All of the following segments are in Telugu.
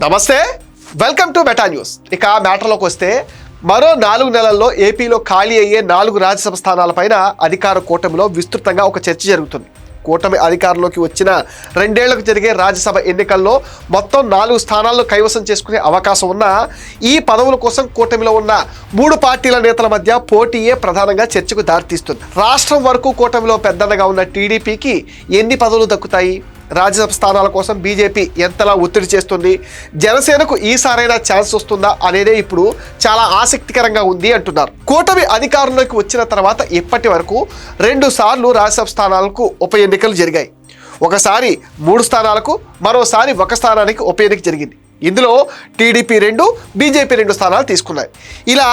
నమస్తే, వెల్కమ్ టు మెటా న్యూస్. ఇక మ్యాటర్లోకి వస్తే మరో 4 నెలల్లో ఏపీలో ఖాళీ అయ్యే 4 రాజ్యసభ స్థానాలపైన అధికార కూటమిలో విస్తృతంగా ఒక చర్చ జరుగుతుంది. కూటమి అధికారంలోకి వచ్చిన 2 ఏళ్లకు జరిగే రాజ్యసభ ఎన్నికల్లో మొత్తం 4 స్థానాలను కైవసం చేసుకునే అవకాశం ఉన్న ఈ పదవుల కోసం కూటమిలో ఉన్న 3 పార్టీల నేతల మధ్య పోటీయే ప్రధానంగా చర్చకు దారితీస్తుంది. రాష్ట్రం వరకు కూటమిలో పెద్దగా ఉన్న టీడీపీకి ఎన్ని పదవులు దక్కుతాయి? రాజ్యసభ స్థానాల కోసం బీజేపీ ఎంతలా ఒత్తిడి చేస్తుంది? జనసేనకు ఈసారైనా ఛాన్స్ వస్తుందా అనేదే ఇప్పుడు చాలా ఆసక్తికరంగా ఉంది అంటున్నారు. కూటమి అధికారంలోకి వచ్చిన తర్వాత ఇప్పటి వరకు 2 సార్లు రాజ్యసభ స్థానాలకు ఉప ఎన్నికలు జరిగాయి. ఒకసారి 3 స్థానాలకు, మరోసారి 1 స్థానానికి ఉప ఎన్నిక జరిగింది. ఇందులో టీడీపీ 2, బీజేపీ 2 స్థానాలు తీసుకున్నాయి. ఇలా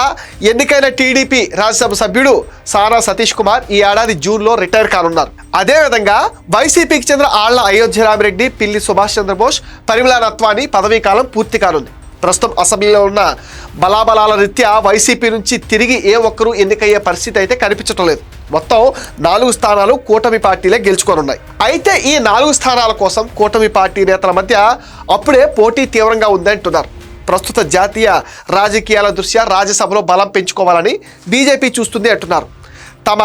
ఎన్నికైన టీడీపీ రాజ్యసభ సభ్యుడు సానా సతీష్ కుమార్ ఈ ఏడాది జూన్లో రిటైర్ కానున్నారు. అదేవిధంగా వైసీపీకి చెందిన ఆళ్ల అయోధ్యరామిరెడ్డి, పిల్లి సుభాష్ చంద్రబోస్, పరిమళ నత్వాని పదవీ కాలం పూర్తి కానుంది. ప్రస్తుతం అసెంబ్లీలో ఉన్న బలాబలాల రీత్యా వైసీపీ నుంచి తిరిగి ఏ ఒక్కరూ ఎన్నికయ్యే పరిస్థితి అయితే కనిపించడం లేదు. మొత్తం 4 స్థానాలు కూటమి పార్టీలే గెలుచుకోనున్నాయి. అయితే ఈ 4 స్థానాల కోసం కూటమి పార్టీ నేతల మధ్య అప్పుడే పోటీ తీవ్రంగా ఉందంటున్నారు. ప్రస్తుత జాతీయ రాజకీయాల దృష్ట్యా రాజ్యసభలో బలం పెంచుకోవాలని బీజేపీ చూస్తుంది అంటున్నారు. తమ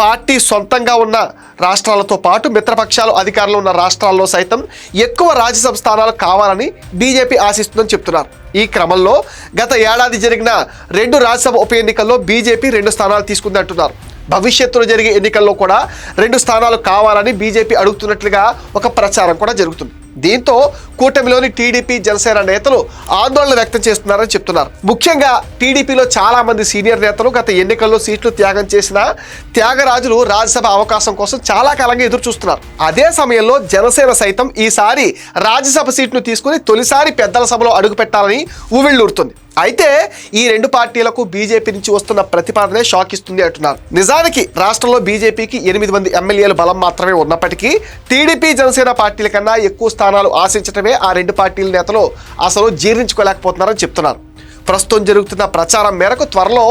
పార్టీ సొంతంగా ఉన్న రాష్ట్రాలతో పాటు మిత్రపక్షాలు అధికారంలో ఉన్న రాష్ట్రాల్లో సైతం ఎక్కువ రాజ్యసభ స్థానాలు కావాలని బీజేపీ ఆశిస్తుందని చెప్తున్నారు. ఈ క్రమంలో గత ఏడాది జరిగిన 2 రాజ్యసభ ఉప ఎన్నికల్లో బీజేపీ 2 స్థానాలు తీసుకుంది అంటున్నారు. భవిష్యత్తులో జరిగే ఎన్నికల్లో కూడా 2 స్థానాలు కావాలని బీజేపీ అడుగుతున్నట్లుగా ఒక ప్రచారం కూడా జరుగుతుంది. దీంతో కూటమిలోని టీడీపీ, జనసేన నేతలు ఆందోళన వ్యక్తం చేస్తున్నారని చెప్తున్నారు. ముఖ్యంగా టీడీపీలో చాలా మంది సీనియర్ నేతలు గత ఎన్నికల్లో సీట్లు త్యాగం చేసిన త్యాగరాజులు రాజ్యసభ అవకాశం కోసం చాలా కాలంగా ఎదురు చూస్తున్నారు. అదే సమయంలో జనసేన సైతం ఈసారి రాజ్యసభ సీట్ను తీసుకుని తొలిసారి పెద్దల సభలో అడుగు పెట్టాలని ఊవిళ్ళూరుతుంది. అయితే ఈ 2 పార్టీలకు బీజేపీ నుంచి వస్తున్న ప్రతిపాదనే షాక్ ఇస్తుంది అంటున్నారు. నిజానికి రాష్ట్రంలో బీజేపీకి 8 మంది ఎమ్మెల్యేల బలం మాత్రమే ఉన్నప్పటికీ టీడీపీ, జనసేన పార్టీల కన్నా ఎక్కువ స్థానాలు ఆశించడమే ఆ 2 పార్టీల నేతలు అసలు జీర్ణించుకోలేకపోతున్నారని చెప్తున్నారు. ప్రస్తుతం జరుగుతున్న ప్రచారం మేరకు త్వరలో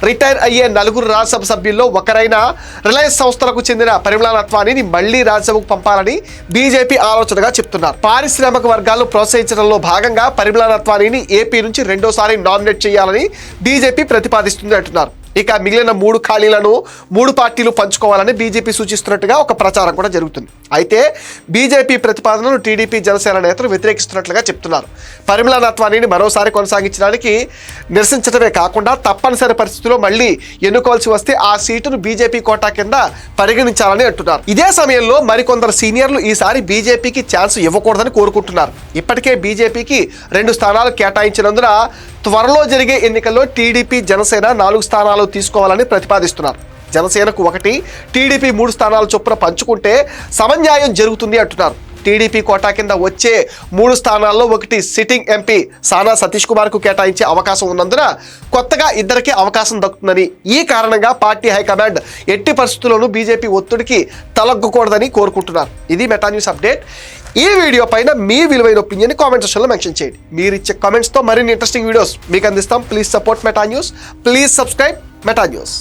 రిటైర్ అయ్యే 4 రాజ్యసభ సభ్యుల్లో ఒకరైన రిలయన్స్ సంస్థలకు చెందిన పరిమళ నత్వానిని మళ్లీ రాజ్యసభకు పంపాలని బీజేపీ ఆలోచనగా చెప్తున్నారు. పారిశ్రామిక వర్గాలను ప్రోత్సహించడంలో భాగంగా పరిమళ నత్వానిని ఏపీ నుంచి 2వసారి నామినేట్ చేయాలని బీజేపీ ప్రతిపాదిస్తుంది అంటున్నారు. ఇక మిగిలిన 3 ఖాళీలను 3 పార్టీలు పంచుకోవాలని బీజేపీ సూచిస్తున్నట్టుగా ఒక ప్రచారం కూడా జరుగుతుంది. అయితే బీజేపీ ప్రతిపాదనను టీడీపీ, జనసేన నేతలు వ్యతిరేకిస్తున్నట్లుగా చెప్తున్నారు. పరిమళ నత్వానిని మరోసారి కొనసాగించడానికి నిరసించడమే కాకుండా తప్పనిసరి పరిస్థితుల్లో మళ్ళీ ఎన్నుకోవాల్సి వస్తే ఆ సీటును బీజేపీ కోటా కింద పరిగణించాలని అంటున్నారు. ఇదే సమయంలో మరికొందరు సీనియర్లు ఈసారి బీజేపీకి ఛాన్స్ ఇవ్వకూడదని కోరుకుంటున్నారు. ఇప్పటికే బీజేపీకి 2 స్థానాలు కేటాయించినందున త్వరలో జరిగే ఎన్నికల్లో టీడీపీ, జనసేన 4 స్థానాలు తీసుకోవాలని ప్రతిపాదిస్తున్నారు. జనసేనకు 1, టీడీపీ 3 స్థానాలు చొప్పున పంచుకుంటే సమన్యాయం జరుగుతుంది అంటున్నారు. టీడీపీ కోటా కింద వచ్చే 3 స్థానాల్లో 1 సిట్టింగ్ ఎంపీ సానా సతీష్ కుమార్కు కేటాయించే అవకాశం ఉన్నందున కొత్తగా 2కి అవకాశం దక్కుతుందని, ఈ కారణంగా పార్టీ హైకమాండ్ ఎట్టి పరిస్థితుల్లోనూ బీజేపీ ఒత్తిడికి తలొగ్గకూడదని కోరుకుంటున్నారు. ఇది మెటా న్యూస్ అప్డేట్. ఈ వీడియో పైన మీ విలువైన ఒపీనియన్ కామెంట్ సెక్షన్లో మెన్షన్ చేయండి. మీరు ఇచ్చే కామెంట్స్తో మరిన్ని ఇంట్రెస్టింగ్ వీడియోస్ మీకు అందిస్తాం. Please support meta news. Please subscribe meta news.